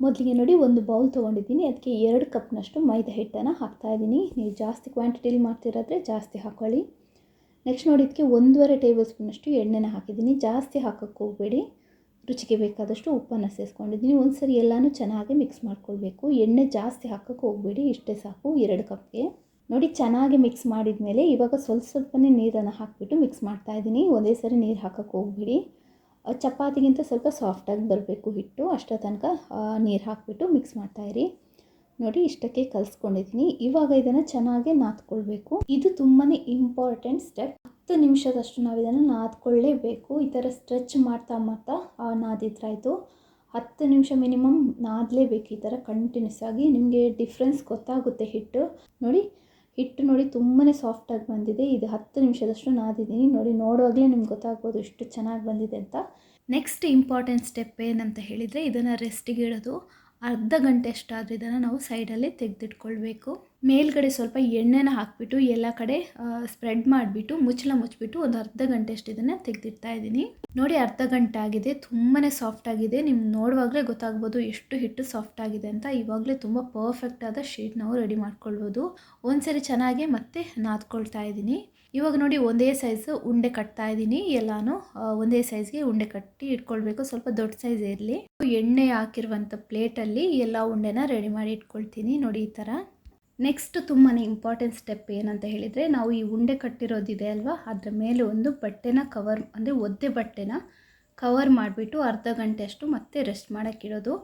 ಮೊದಲಿಗೆ ನೋಡಿ ಒಂದು ಬೌಲ್ ತೊಗೊಂಡಿದ್ದೀನಿ, ಅದಕ್ಕೆ 2 ಕಪ್ನಷ್ಟು ಮೈದಾ ಹಿಟ್ಟನ್ನು ಹಾಕ್ತಾಯಿದ್ದೀನಿ. ನೀವು ಜಾಸ್ತಿ ಕ್ವಾಂಟಿಟಿಲಿ ಮಾಡ್ತಿರಾದರೆ ಜಾಸ್ತಿ ಹಾಕ್ಕೊಳ್ಳಿ. ನೆಕ್ಸ್ಟ್ ನೋಡಿ ಇದಕ್ಕೆ 1.5 ಟೇಬಲ್ ಸ್ಪೂನಷ್ಟು ಎಣ್ಣೆನ ಹಾಕಿದ್ದೀನಿ. ಜಾಸ್ತಿ ಹಾಕೋಕ್ಕೆ ಹೋಗಬೇಡಿ. ರುಚಿಗೆ ಬೇಕಾದಷ್ಟು ಉಪ್ಪನ್ನು ಸೇರಿಸ್ಕೊಂಡಿದ್ದೀನಿ. ಒಂದು ಸರಿ ಎಲ್ಲನೂ ಚೆನ್ನಾಗಿ ಮಿಕ್ಸ್ ಮಾಡ್ಕೊಳ್ಬೇಕು. ಎಣ್ಣೆ ಜಾಸ್ತಿ ಹಾಕೋಕ್ಕೆ ಹೋಗಬೇಡಿ, ಇಷ್ಟೇ ಸಾಕು 2 ಕಪ್ಗೆ. ನೋಡಿ ಚೆನ್ನಾಗಿ ಮಿಕ್ಸ್ ಮಾಡಿದ ಮೇಲೆ ಇವಾಗ ಸ್ವಲ್ಪನೇ ನೀರನ್ನು ಹಾಕಿಬಿಟ್ಟು ಮಿಕ್ಸ್ ಮಾಡ್ತಾಯಿದ್ದೀನಿ. ಒಂದೇ ಸರಿ ನೀರು ಹಾಕೋಕ್ಕೆ ಹೋಗಬೇಡಿ. ಚಪಾತಿಗಿಂತ ಸ್ವಲ್ಪ ಸಾಫ್ಟಾಗಿ ಬರಬೇಕು ಹಿಟ್ಟು, ಅಷ್ಟರ ತನಕ ನೀರು ಹಾಕಿಬಿಟ್ಟು ಮಿಕ್ಸ್ ಮಾಡ್ತಾಯಿರಿ. ನೋಡಿ ಇಷ್ಟಕ್ಕೆ ಕಲಿಸ್ಕೊಂಡಿದ್ದೀನಿ. ಇವಾಗ ಇದನ್ನು ಚೆನ್ನಾಗಿ ನಾದ್ಕೊಳ್ಬೇಕು. ಇದು ತುಂಬಾ ಇಂಪಾರ್ಟೆಂಟ್ ಸ್ಟೆಪ್. 10 ನಿಮಿಷದಷ್ಟು ನಾವು ಇದನ್ನು ನಾದ್ಕೊಳ್ಳೇಬೇಕು. ಈ ಥರ ಸ್ಟ್ರೆಚ್ ಮಾಡ್ತಾ ನಾದಿದ್ರಾಯಿತು. 10 ನಿಮಿಷ ಮಿನಿಮಮ್ ನಾದಲೇಬೇಕು ಈ ಥರ ಕಂಟಿನ್ಯೂಸ್ ಆಗಿ. ನಿಮಗೆ ಡಿಫ್ರೆನ್ಸ್ ಗೊತ್ತಾಗುತ್ತೆ ಹಿಟ್ಟು ನೋಡಿ ತುಂಬಾ ಸಾಫ್ಟಾಗಿ ಬಂದಿದೆ. ಇದು 10 ನಿಮಿಷದಷ್ಟು ನಾದಿದ್ದೀನಿ. ನೋಡುವಾಗಲೇ ನಿಮ್ಗೆ ಗೊತ್ತಾಗ್ಬೋದು ಎಷ್ಟು ಚೆನ್ನಾಗಿ ಬಂದಿದೆ ಅಂತ. ನೆಕ್ಸ್ಟ್ ಇಂಪಾರ್ಟೆಂಟ್ ಸ್ಟೆಪ್ ಏನಂತ ಹೇಳಿದರೆ, ಇದನ್ನು ರೆಸ್ಟಿಗೆ ಇಡೋದು. ಅರ್ಧ ಗಂಟೆ ಅಷ್ಟಾದರೆ ಇದನ್ನು ನಾವು ಸೈಡಲ್ಲೇ ತೆಗೆದಿಟ್ಕೊಳ್ಬೇಕು. ಮೇಲ್ಗಡೆ ಸ್ವಲ್ಪ ಎಣ್ಣೆನ ಹಾಕಿಬಿಟ್ಟು ಎಲ್ಲ ಕಡೆ ಸ್ಪ್ರೆಡ್ ಮಾಡಿಬಿಟ್ಟು ಮುಚ್ಚಿಬಿಟ್ಟು ಒಂದು ಅರ್ಧ ಗಂಟೆ ಅಷ್ಟು ಇದನ್ನು ತೆಗೆದಿಡ್ತಾ ಇದ್ದೀನಿ. ನೋಡಿ ಅರ್ಧ ಗಂಟೆ ಆಗಿದೆ. ತುಂಬಾ ಸಾಫ್ಟ್ ಆಗಿದೆ. ನಿಮ್ಗೆ ನೋಡುವಾಗಲೇ ಗೊತ್ತಾಗ್ಬೋದು ಎಷ್ಟು ಹಿಟ್ಟು ಸಾಫ್ಟ್ ಆಗಿದೆ ಅಂತ. ಇವಾಗಲೇ ತುಂಬ ಪರ್ಫೆಕ್ಟ್ ಆದ ಶೀಟ್ ನಾವು ರೆಡಿ ಮಾಡ್ಕೊಳ್ಬೋದು. ಒಂದ್ಸರಿ ಚೆನ್ನಾಗಿ ಮತ್ತೆ ನಾದ್ಕೊಳ್ತಾ ಇದ್ದೀನಿ. ಇವಾಗ ನೋಡಿ ಒಂದೇ ಸೈಜ್ ಉಂಡೆ ಕಟ್ತಾ ಇದ್ದೀನಿ. ಎಲ್ಲಾನು ಒಂದೇ ಸೈಜ್ಗೆ ಉಂಡೆ ಕಟ್ಟಿ ಇಟ್ಕೊಳ್ಬೇಕು. ಸ್ವಲ್ಪ ದೊಡ್ಡ ಸೈಜ್ ಇರಲಿ. ಎಣ್ಣೆ ಹಾಕಿರುವಂಥ ಪ್ಲೇಟಲ್ಲಿ ಎಲ್ಲ ಉಂಡೆನ ರೆಡಿ ಮಾಡಿ ಇಟ್ಕೊಳ್ತೀನಿ. ನೋಡಿ ಈ ಥರ. ನೆಕ್ಸ್ಟ್ ತುಂಬಾ ಇಂಪಾರ್ಟೆಂಟ್ ಸ್ಟೆಪ್ ಏನಂತ ಹೇಳಿದರೆ, ನಾವು ಈ ಉಂಡೆ ಕಟ್ಟಿರೋದಿದೆ ಅಲ್ವಾ, ಅದರ ಮೇಲೆ ಒಂದು ಬಟ್ಟೆನ ಕವರ್, ಅಂದರೆ ಒದ್ದೆ ಬಟ್ಟೆನ ಕವರ್ ಮಾಡಿಬಿಟ್ಟು ಅರ್ಧ ಗಂಟೆ ಅಷ್ಟು ಮತ್ತೆ ರೆಸ್ಟ್ ಮಾಡೋಕ್ಕಿಡೋದು.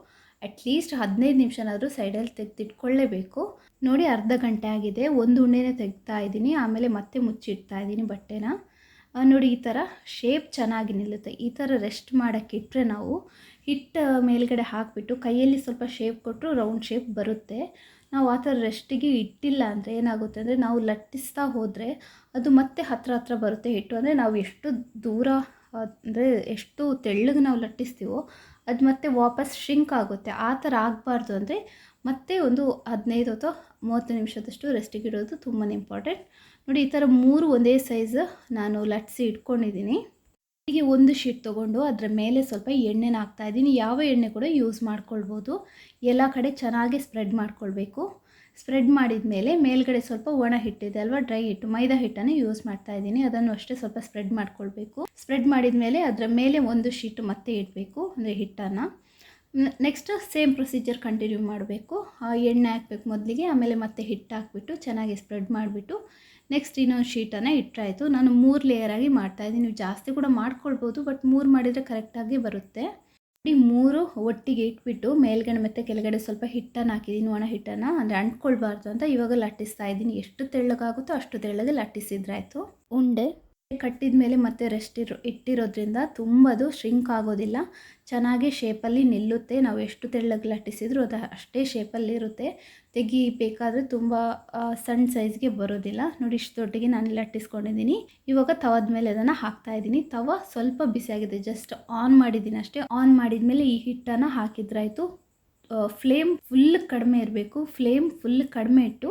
ಅಟ್ಲೀಸ್ಟ್ 15 ನಿಮಿಷನಾದರೂ ಸೈಡಲ್ಲಿ ತೆಗೆದಿಟ್ಕೊಳ್ಳೇಬೇಕು. ನೋಡಿ ಅರ್ಧ ಗಂಟೆ ಆಗಿದೆ. ಒಂದು ಉಂಡೆನೇ ತೆಗ್ತಾ ಇದ್ದೀನಿ, ಆಮೇಲೆ ಮತ್ತೆ ಮುಚ್ಚಿಡ್ತಾ ಇದ್ದೀನಿ ಬಟ್ಟೆನ. ನೋಡಿ ಈ ಥರ ಶೇಪ್ ಚೆನ್ನಾಗಿ ನಿಲ್ಲುತ್ತೆ. ಈ ಥರ ರೆಸ್ಟ್ ಮಾಡೋಕ್ಕಿಟ್ರೆ ನಾವು ಹಿಟ್ಟು ಮೇಲ್ಗಡೆ ಹಾಕಿಬಿಟ್ಟು ಕೈಯಲ್ಲಿ ಸ್ವಲ್ಪ ಶೇಪ್ ಕೊಟ್ಟರು ರೌಂಡ್ ಶೇಪ್ ಬರುತ್ತೆ. ನಾವು ಆ ಥರ ರೆಸ್ಟಿಗೆ ಇಟ್ಟಿಲ್ಲ ಅಂದರೆ ಏನಾಗುತ್ತೆ ಅಂದರೆ, ನಾವು ಲಟ್ಟಿಸ್ತಾ ಹೋದರೆ ಅದು ಮತ್ತೆ ಹತ್ರ ಬರುತ್ತೆ ಹಿಟ್ಟು. ಅಂದರೆ ನಾವು ಎಷ್ಟು ದೂರ, ಅಂದರೆ ಎಷ್ಟು ತೆಳ್ಳಗೆ ನಾವು ಲಟ್ಟಿಸ್ತೀವೋ ಅದು ಮತ್ತೆ ವಾಪಸ್ ಶ್ರಿಂಕ್ ಆಗುತ್ತೆ. ಆ ಥರ ಆಗಬಾರ್ದು ಅಂದರೆ ಮತ್ತೆ ಒಂದು 15 ಅಥವಾ 30 ನಿಮಿಷದಷ್ಟು ರೆಸ್ಟಿಗೆ ಇಡೋದು ತುಂಬಾ ಇಂಪಾರ್ಟೆಂಟ್. ನೋಡಿ ಈ ಥರ 3 ಒಂದೇ ಸೈಜ್ ನಾನು ಲಟ್ಟಿಸಿ ಇಟ್ಕೊಂಡಿದ್ದೀನಿ. ಹೀಗೆ ಒಂದು ಶೀಟ್ ತೊಗೊಂಡು ಅದರ ಮೇಲೆ ಸ್ವಲ್ಪ ಎಣ್ಣೆನ ಹಾಕ್ತಾಯಿದ್ದೀನಿ. ಯಾವ ಎಣ್ಣೆ ಕೂಡ ಯೂಸ್ ಮಾಡ್ಕೊಳ್ಬೋದು. ಎಲ್ಲ ಕಡೆ ಚೆನ್ನಾಗಿ ಸ್ಪ್ರೆಡ್ ಮಾಡ್ಕೊಳ್ಬೇಕು. ಸ್ಪ್ರೆಡ್ ಮಾಡಿದ ಮೇಲೆ ಮೇಲ್ಗಡೆ ಸ್ವಲ್ಪ ಒಣ ಹಿಟ್ಟಿದೆ ಅಲ್ವಾ, ಡ್ರೈ ಹಿಟ್ಟು, ಮೈದಾ ಹಿಟ್ಟನ್ನು ಯೂಸ್ ಮಾಡ್ತಾ ಇದ್ದೀನಿ. ಅದನ್ನು ಅಷ್ಟೇ ಸ್ವಲ್ಪ ಸ್ಪ್ರೆಡ್ ಮಾಡ್ಕೊಳ್ಬೇಕು. ಸ್ಪ್ರೆಡ್ ಮಾಡಿದ ಮೇಲೆ ಅದರ ಮೇಲೆ ಒಂದು ಶೀಟ್ ಮತ್ತೆ ಇಡಬೇಕು, ಅಂದರೆ ಹಿಟ್ಟನ್ನು. ನೆಕ್ಸ್ಟ್ ಸೇಮ್ ಪ್ರೊಸೀಜರ್ ಕಂಟಿನ್ಯೂ ಮಾಡಬೇಕು. ಎಣ್ಣೆ ಹಾಕಬೇಕು ಮೊದಲಿಗೆ, ಆಮೇಲೆ ಮತ್ತೆ ಹಿಟ್ಟು ಹಾಕ್ಬಿಟ್ಟು ಚೆನ್ನಾಗಿ ಸ್ಪ್ರೆಡ್ ಮಾಡಿಬಿಟ್ಟು ನೆಕ್ಸ್ಟ್ ಇನ್ನೊಂದು ಶೀಟನ್ನು ಇಟ್ಟರಾಯಿತು. ನಾನು 3 ಲೇಯರಾಗಿ ಮಾಡ್ತಾಯಿದ್ದೀನಿ. ನೀವು ಜಾಸ್ತಿ ಕೂಡ ಮಾಡ್ಕೊಳ್ಬೋದು, ಬಟ್ 3 ಮಾಡಿದರೆ ಕರೆಕ್ಟಾಗಿ ಬರುತ್ತೆ. 3 ಒಟ್ಟಿಗೆ ಇಟ್ಬಿಟ್ಟು ಮೇಲ್ಗಡೆ ಮತ್ತು ಕೆಳಗಡೆ ಸ್ವಲ್ಪ ಹಿಟ್ಟನ್ನು ಹಾಕಿದ್ದೀನಿ, ಒಣ ಹಿಟ್ಟನ್ನು, ಅಂದರೆ ಅಂಟ್ಕೊಳ್ಬಾರ್ದು ಅಂತ. ಇವಾಗ ಲಟ್ಟಿಸ್ತಾ ಇದ್ದೀನಿ. ಎಷ್ಟು ತೆಳ್ಳಗಾಗುತ್ತೋ ಅಷ್ಟು ತೆಳ್ಳಗೆ ಲಟ್ಟಿಸಿದ್ರಾಯಿತು. ಉಂಡೆ ಕಟ್ಟಿದ ಮೇಲೆ ಮತ್ತೆ ರೆಸ್ಟ್ ಇಟ್ಟಿರೋದ್ರಿಂದ ತುಂಬ ಅದು ಶ್ರಿಂಕ್ ಆಗೋದಿಲ್ಲ, ಚೆನ್ನಾಗಿ ಶೇಪಲ್ಲಿ ನಿಲ್ಲುತ್ತೆ. ನಾವು ಎಷ್ಟು ತೆಳ್ಳಗೆ ಲಟ್ಟಿಸಿದ್ರು ಅದು ಅಷ್ಟೇ ಶೇಪಲ್ಲಿ ಇರುತ್ತೆ. ತೆಗಿಬೇಕಾದ್ರೆ ತುಂಬ ಸಣ್ಣ ಸೈಜ್ಗೆ ಬರೋದಿಲ್ಲ. ನೋಡಿ ಇಷ್ಟು ದೊಡ್ಡಗೆ ನಾನು ಲಟ್ಟಿಸ್ಕೊಂಡಿದ್ದೀನಿ. ಇವಾಗ ತವದ ಮೇಲೆ ಅದನ್ನು ಹಾಕ್ತಾಯಿದ್ದೀನಿ. ತವ ಸ್ವಲ್ಪ ಬಿಸಿಯಾಗಿದೆ, ಜಸ್ಟ್ ಆನ್ ಮಾಡಿದ್ದೀನಿ ಅಷ್ಟೇ. ಆನ್ ಮಾಡಿದ ಮೇಲೆ ಈ ಹಿಟ್ಟನ್ನು ಹಾಕಿದ್ರಾಯಿತು. ಫ್ಲೇಮ್ ಫುಲ್ ಕಡಿಮೆ ಇರಬೇಕು. ಫ್ಲೇಮ್ ಫುಲ್ ಕಡಿಮೆ ಇಟ್ಟು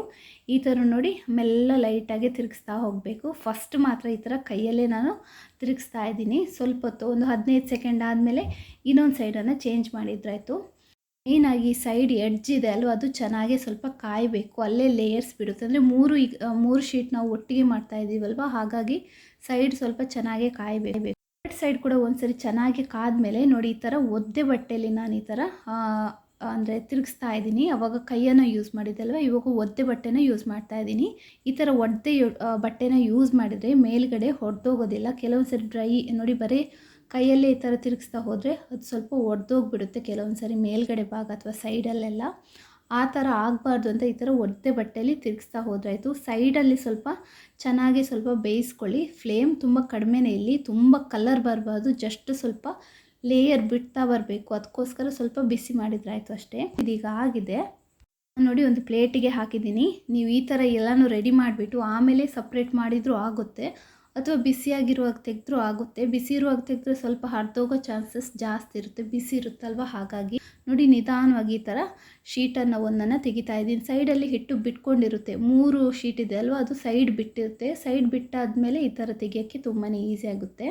ಈ ಥರ ನೋಡಿ ಮೆಲ್ಲ ಲೈಟಾಗಿ ತಿರುಗಿಸ್ತಾ ಹೋಗಬೇಕು. ಫಸ್ಟ್ ಮಾತ್ರ ಈ ಥರ ಕೈಯಲ್ಲೇ ನಾನು ತಿರುಗಿಸ್ತಾ ಇದ್ದೀನಿ. ಸ್ವಲ್ಪ ಹೊತ್ತು, ಒಂದು 15 ಸೆಕೆಂಡ್ ಆದಮೇಲೆ ಇನ್ನೊಂದು ಸೈಡನ್ನು ಚೇಂಜ್ ಮಾಡಿದ್ರಾಯಿತು. ಮೇಯ್ನಾಗಿ ಸೈಡ್ ಎಡ್ಜ್ ಇದೆ ಅಲ್ವ, ಅದು ಚೆನ್ನಾಗಿ ಸ್ವಲ್ಪ ಕಾಯಬೇಕು. ಅಲ್ಲೇ ಲೇಯರ್ಸ್ ಬಿಡುತ್ತೆ. ಅಂದರೆ 3 ಶೀಟ್ ನಾವು ಒಟ್ಟಿಗೆ ಮಾಡ್ತಾ ಇದ್ದೀವಲ್ವ, ಹಾಗಾಗಿ ಸೈಡ್ ಸ್ವಲ್ಪ ಚೆನ್ನಾಗಿ ಕಾಯಬೇಕು. ಸೈಡ್ ಕೂಡ ಒಂದ್ಸರಿ ಚೆನ್ನಾಗಿ ಕಾದ್ಮೇಲೆ ನೋಡಿ ಈ ಥರ ಒದ್ದೆ ಬಟ್ಟೆಯಲ್ಲಿ ನಾನು ಈ ಥರ ಅಂದರೆ ತಿರುಗಿಸ್ತಾ ಇದ್ದೀನಿ. ಆವಾಗ ಕೈಯನ್ನು ಯೂಸ್ ಮಾಡಿದ್ದಲ್ವ, ಇವಾಗ ಒದ್ದೆ ಬಟ್ಟೆನ ಯೂಸ್ ಮಾಡ್ತಾ ಇದ್ದೀನಿ. ಈ ಥರ ಒದ್ದೆ ಬಟ್ಟೆನ ಯೂಸ್ ಮಾಡಿದರೆ ಮೇಲ್ಗಡೆ ಹೊಡೆದೋಗೋದಿಲ್ಲ. ಕೆಲವೊಂದು ಸರಿ ಡ್ರೈ ನೋಡಿ, ಬರೀ ಕೈಯಲ್ಲೇ ಈ ಥರ ತಿರುಗಿಸ್ತಾ ಹೋದರೆ ಅದು ಸ್ವಲ್ಪ ಒಡೆದೋಗ್ಬಿಡುತ್ತೆ ಕೆಲವೊಂದು ಸರಿ ಮೇಲ್ಗಡೆ ಭಾಗ ಅಥವಾ ಸೈಡಲ್ಲೆಲ್ಲ. ಆ ಥರ ಆಗಬಾರ್ದು ಅಂತ ಈ ಥರ ಒದ್ದೆ ಬಟ್ಟೆಯಲ್ಲಿ ತಿರುಗಿಸ್ತಾ ಹೋದ್ರಾಯಿತು. ಸೈಡಲ್ಲಿ ಸ್ವಲ್ಪ ಚೆನ್ನಾಗಿ ಸ್ವಲ್ಪ ಬೇಯಿಸ್ಕೊಳ್ಳಿ. ಫ್ಲೇಮ್ ತುಂಬ ಕಡಿಮೆನೇ ಇಲ್ಲಿ, ತುಂಬ ಕಲರ್ ಬರಬಾರ್ದು, ಜಸ್ಟ್ ಸ್ವಲ್ಪ ಲೇಯರ್ ಬಿಡ್ತಾ ಬರಬೇಕು. ಅದಕ್ಕೋಸ್ಕರ ಸ್ವಲ್ಪ ಬಿಸಿ ಮಾಡಿದ್ರಾಯಿತು ಅಷ್ಟೇ. ಇದೀಗ ಆಗಿದೆ ನೋಡಿ. ಒಂದು ಪ್ಲೇಟಿಗೆ ಹಾಕಿದ್ದೀನಿ. ನೀವು ಈ ಥರ ಎಲ್ಲನೂ ರೆಡಿ ಮಾಡಿಬಿಟ್ಟು ಆಮೇಲೆ ಸಪ್ರೇಟ್ ಮಾಡಿದರೂ ಆಗುತ್ತೆ, ಅಥವಾ ಬಿಸಿಯಾಗಿರುವಾಗ ತೆಗೆದ್ರೂ ಆಗುತ್ತೆ. ಬಿಸಿ ಇರುವಾಗ ತೆಗೆದ್ರೆ ಸ್ವಲ್ಪ ಹರಿದೋಗೋ ಚಾನ್ಸಸ್ ಜಾಸ್ತಿ ಇರುತ್ತೆ, ಬಿಸಿ ಇರುತ್ತಲ್ವ. ಹಾಗಾಗಿ ನೋಡಿ ನಿಧಾನವಾಗಿ ಈ ಥರ ಶೀಟನ್ನು ಒಂದನ್ನು ತೆಗಿತಾ ಇದ್ದೀನಿ. ಸೈಡಲ್ಲಿ ಹಿಟ್ಟು ಬಿಟ್ಕೊಂಡಿರುತ್ತೆ. 3 ಶೀಟ್ ಇದೆ ಅಲ್ವ, ಅದು ಸೈಡ್ ಬಿಟ್ಟಿರುತ್ತೆ. ಸೈಡ್ ಬಿಟ್ಟಾದಮೇಲೆ ಈ ಥರ ತೆಗಿಯೋಕ್ಕೆ ತುಂಬಾ ಈಸಿ ಆಗುತ್ತೆ.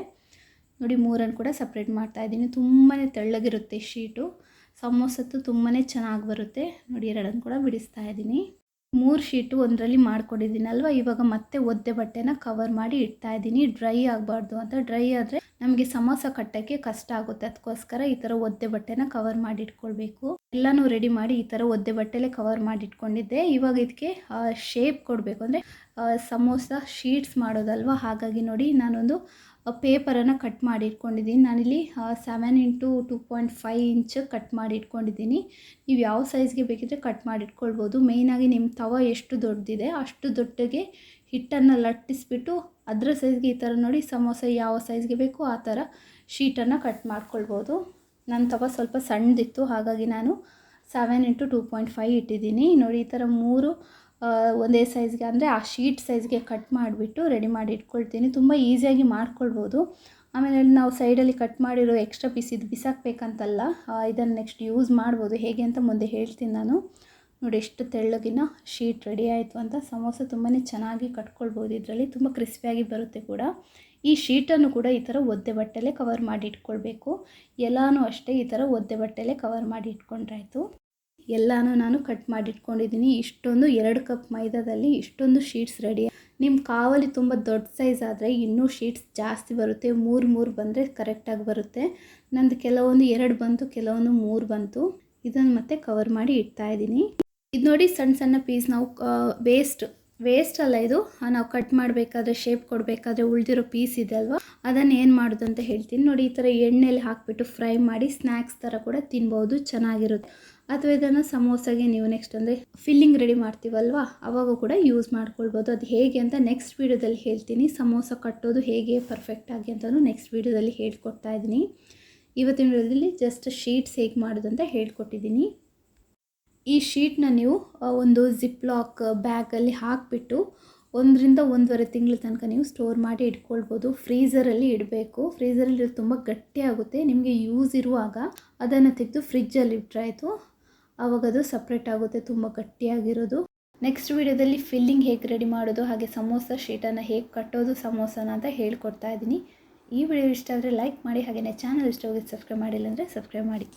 ನೋಡಿ 3 ಕೂಡ ಸಪ್ರೇಟ್ ಮಾಡ್ತಾ ಇದ್ದೀನಿ. ತುಂಬಾ ತೆಳ್ಳಗಿರುತ್ತೆ ಶೀಟು. ಸಮೋಸತ್ತು ತುಂಬಾ ಚೆನ್ನಾಗಿ ಬರುತ್ತೆ. ನೋಡಿ ಎರಡನ್ನು ಕೂಡ ಬಿಡಿಸ್ತಾ ಇದ್ದೀನಿ. 3 ಶೀಟು ಒಂದರಲ್ಲಿ ಮಾಡ್ಕೊಂಡಿದ್ದೀನಲ್ವ, ಇವಾಗ ಮತ್ತೆ ಒದ್ದೆ ಬಟ್ಟೆನ ಕವರ್ ಮಾಡಿ ಇಡ್ತಾ ಇದ್ದೀನಿ. ಡ್ರೈ ಆಗಬಾರ್ದು ಅಂತ. ಡ್ರೈ ಆದರೆ ನಮಗೆ ಸಮೋಸ ಕಟ್ಟೋಕ್ಕೆ ಕಷ್ಟ ಆಗುತ್ತೆ. ಅದಕ್ಕೋಸ್ಕರ ಈ ಥರ ಒದ್ದೆ ಬಟ್ಟೆನ ಕವರ್ ಮಾಡಿ ಇಟ್ಕೊಳ್ಬೇಕು. ಎಲ್ಲನೂ ರೆಡಿ ಮಾಡಿ ಈ ಥರ ಒದ್ದೆ ಬಟ್ಟೆಲೆ ಕವರ್ ಮಾಡಿ ಇಟ್ಕೊಂಡಿದ್ದೆ. ಇವಾಗ ಇದಕ್ಕೆ ಶೇಪ್ ಕೊಡಬೇಕು, ಅಂದರೆ ಸಮೋಸ ಶೀಟ್ಸ್ ಮಾಡೋದಲ್ವ. ಹಾಗಾಗಿ ನೋಡಿ ನಾನೊಂದು ಪೇಪರನ್ನು ಕಟ್ ಮಾಡಿ ಇಟ್ಕೊಂಡಿದ್ದೀನಿ. ನಾನಿಲ್ಲಿ 7 ಇಂಟು 2.5 ಇಂಚ್ ಕಟ್ ಮಾಡಿ ಇಟ್ಕೊಂಡಿದ್ದೀನಿ. ನೀವು ಯಾವ ಸೈಜ್ಗೆ ಬೇಕಿದ್ರೆ ಕಟ್ ಮಾಡಿ ಇಟ್ಕೊಳ್ಬೋದು. ಮೇಯ್ನಾಗಿ ನಿಮ್ಮ ತವ ಎಷ್ಟು ದೊಡ್ಡದಿದೆ ಅಷ್ಟು ದೊಡ್ಡಗೆ ಹಿಟ್ಟನ್ನು ಲಟ್ಟಿಸ್ಬಿಟ್ಟು ಅದರ ಸೈಜ್ಗೆ ಈ ಥರ ನೋಡಿ ಸಮೋಸ ಯಾವ ಸೈಜ್ಗೆ ಬೇಕೋ ಆ ಥರ ಶೀಟನ್ನು ಕಟ್ ಮಾಡ್ಕೊಳ್ಬೋದು. ನನ್ನ ತವ ಸ್ವಲ್ಪ ಸಣ್ಣದಿತ್ತು, ಹಾಗಾಗಿ ನಾನು 7 ಇಂಟು 2.5 ಇಟ್ಟಿದ್ದೀನಿ. ನೋಡಿ ಈ ಥರ 3 ಒಂದೇ ಸೈಜ್ಗೆ, ಅಂದರೆ ಆ ಶೀಟ್ ಸೈಜ್ಗೆ ಕಟ್ ಮಾಡಿಬಿಟ್ಟು ರೆಡಿ ಮಾಡಿ ಇಟ್ಕೊಳ್ತೀನಿ. ತುಂಬ ಈಸಿಯಾಗಿ ಮಾಡ್ಕೊಳ್ಬೋದು. ಆಮೇಲೆ ನಾವು ಸೈಡಲ್ಲಿ ಕಟ್ ಮಾಡಿರೋ ಎಕ್ಸ್ಟ್ರಾ ಪೀಸ್ ಇದು ಬಿಸಾಕಬೇಕಂತಲ್ಲ, ಇದನ್ನು ನೆಕ್ಸ್ಟ್ ಯೂಸ್ ಮಾಡ್ಬೋದು. ಹೇಗೆ ಅಂತ ಮುಂದೆ ಹೇಳ್ತೀನಿ ನಾನು. ನೋಡಿ ಎಷ್ಟು ತೆಳ್ಳಗಿನ ಶೀಟ್ ರೆಡಿ ಆಯಿತು ಅಂತ. ಸಮೋಸ ತುಂಬಾ ಚೆನ್ನಾಗಿ ಕಟ್ಕೊಳ್ಬೋದು. ಇದರಲ್ಲಿ ತುಂಬ ಕ್ರಿಸ್ಪಿಯಾಗಿ ಬರುತ್ತೆ ಕೂಡ. ಈ ಶೀಟನ್ನು ಕೂಡ ಈ ಥರ ಒದ್ದೆ ಬಟ್ಟೆಲೆ ಕವರ್ ಮಾಡಿ ಇಟ್ಕೊಳ್ಬೇಕು. ಎಲ್ಲನೂ ಅಷ್ಟೇ ಈ ಥರ ಒದ್ದೆ ಬಟ್ಟೆಲೆ ಕವರ್ ಮಾಡಿ ಇಟ್ಕೊಂಡ್ರಾಯ್ತು. ಎಲ್ಲನೂ ನಾನು ಕಟ್ ಮಾಡಿ ಇಟ್ಕೊಂಡಿದ್ದೀನಿ. ಇಷ್ಟೊಂದು 2 ಕಪ್ ಮೈದಾದಲ್ಲಿ ಇಷ್ಟೊಂದು ಶೀಟ್ಸ್ ರೆಡಿ. ನಿಮ್ಮ ಕಾವಲಿ ತುಂಬ ದೊಡ್ಡ ಸೈಜ್ ಆದರೆ ಇನ್ನೂ ಶೀಟ್ಸ್ ಜಾಸ್ತಿ ಬರುತ್ತೆ. 3 ಬಂದರೆ ಕರೆಕ್ಟಾಗಿ ಬರುತ್ತೆ. ನಂದು ಕೆಲವೊಂದು 2 ಬಂತು, ಕೆಲವೊಂದು 3 ಬಂತು. ಇದನ್ನು ಮತ್ತೆ ಕವರ್ ಮಾಡಿ ಇಡ್ತಾ ಇದ್ದೀನಿ. ಇದು ನೋಡಿ ಸಣ್ಣ ಸಣ್ಣ ಪೀಸ್ ನಾವು ವೇಸ್ಟ್ ಅಲ್ಲ ಇದು, ನಾವು ಕಟ್ ಮಾಡಬೇಕಾದ್ರೆ ಶೇಪ್ ಕೊಡಬೇಕಾದ್ರೆ ಉಳಿದಿರೋ ಪೀಸ್ ಇದೆ ಅಲ್ವಾ, ಅದನ್ನು ಏನು ಮಾಡೋದು ಅಂತ ಹೇಳ್ತೀನಿ. ನೋಡಿ ಈ ಥರ ಎಣ್ಣೆಯಲ್ಲಿ ಹಾಕಿಬಿಟ್ಟು ಫ್ರೈ ಮಾಡಿ ಸ್ನ್ಯಾಕ್ಸ್ ಥರ ಕೂಡ ತಿನ್ಬೋದು, ಚೆನ್ನಾಗಿರುತ್ತೆ. ಅಥವಾ ಇದನ್ನು ಸಮೋಸಾಗೆ ನೀವು ನೆಕ್ಸ್ಟ್ ಅಂದರೆ ಫಿಲ್ಲಿಂಗ್ ರೆಡಿ ಮಾಡ್ತೀವಲ್ವ ಆವಾಗ ಕೂಡ ಯೂಸ್ ಮಾಡ್ಕೊಳ್ಬೋದು. ಅದು ಹೇಗೆ ಅಂತ ನೆಕ್ಸ್ಟ್ ವೀಡಿಯೋದಲ್ಲಿ ಹೇಳ್ತೀನಿ. ಸಮೋಸ ಕಟ್ಟೋದು ಹೇಗೆ ಪರ್ಫೆಕ್ಟಾಗಿ ಅಂತಲೂ ನೆಕ್ಸ್ಟ್ ವೀಡಿಯೋದಲ್ಲಿ ಹೇಳ್ಕೊಡ್ತಾ ಇದ್ದೀನಿ. ಇವತ್ತಿನ ವೀಡಿಯೋದಲ್ಲಿ ಜಸ್ಟ್ ಶೀಟ್ಸ್ ಹೇಗೆ ಮಾಡೋದು ಅಂತ ಹೇಳ್ಕೊಟ್ಟಿದ್ದೀನಿ. ಈ ಶೀಟ್ನ ನೀವು ಒಂದು ಜಿಪ್ ಲಾಕ್ ಬ್ಯಾಗಲ್ಲಿ ಹಾಕಿಬಿಟ್ಟು 1 ರಿಂದ 1.5 ತಿಂಗಳ ತನಕ ನೀವು ಸ್ಟೋರ್ ಮಾಡಿ ಇಟ್ಕೊಳ್ಬೋದು. ಫ್ರೀಝರಲ್ಲಿ ಇಡಬೇಕು. ಫ್ರೀಝರಲ್ಲಿ ತುಂಬ ಗಟ್ಟಿಯಾಗುತ್ತೆ. ನಿಮಗೆ ಯೂಸ್ ಇರುವಾಗ ಅದನ್ನು ತೆಗೆದು ಫ್ರಿಜ್ಜಲ್ಲಿ ಇಟ್ಟರಾಯಿತು. ಆವಾಗ ಅದು ಸಪ್ರೇಟ್ ಆಗುತ್ತೆ, ತುಂಬ ಗಟ್ಟಿಯಾಗಿರೋದು. ನೆಕ್ಸ್ಟ್ ವೀಡಿಯೋದಲ್ಲಿ ಫಿಲ್ಲಿಂಗ್ ಹೇಗೆ ರೆಡಿ ಮಾಡೋದು, ಹಾಗೆ ಸಮೋಸ ಶೀಟನ್ನು ಹೇಗೆ ಕಟ್ಟೋದು ಸಮೋಸನ ಅಂತ ಹೇಳ್ಕೊಡ್ತಾ ಇದ್ದೀನಿ. ಈ ವಿಡಿಯೋ ಇಷ್ಟ ಆದರೆ ಲೈಕ್ ಮಾಡಿ, ಹಾಗೆಯೇ ಚಾನಲ್ ಇಷ್ಟ ಹೋಗಿ ಸಬ್ಸ್ಕ್ರೈಬ್ ಮಾಡಿಲ್ಲ ಅಂದರೆ ಸಬ್ಸ್ಕ್ರೈಬ್ ಮಾಡಿ.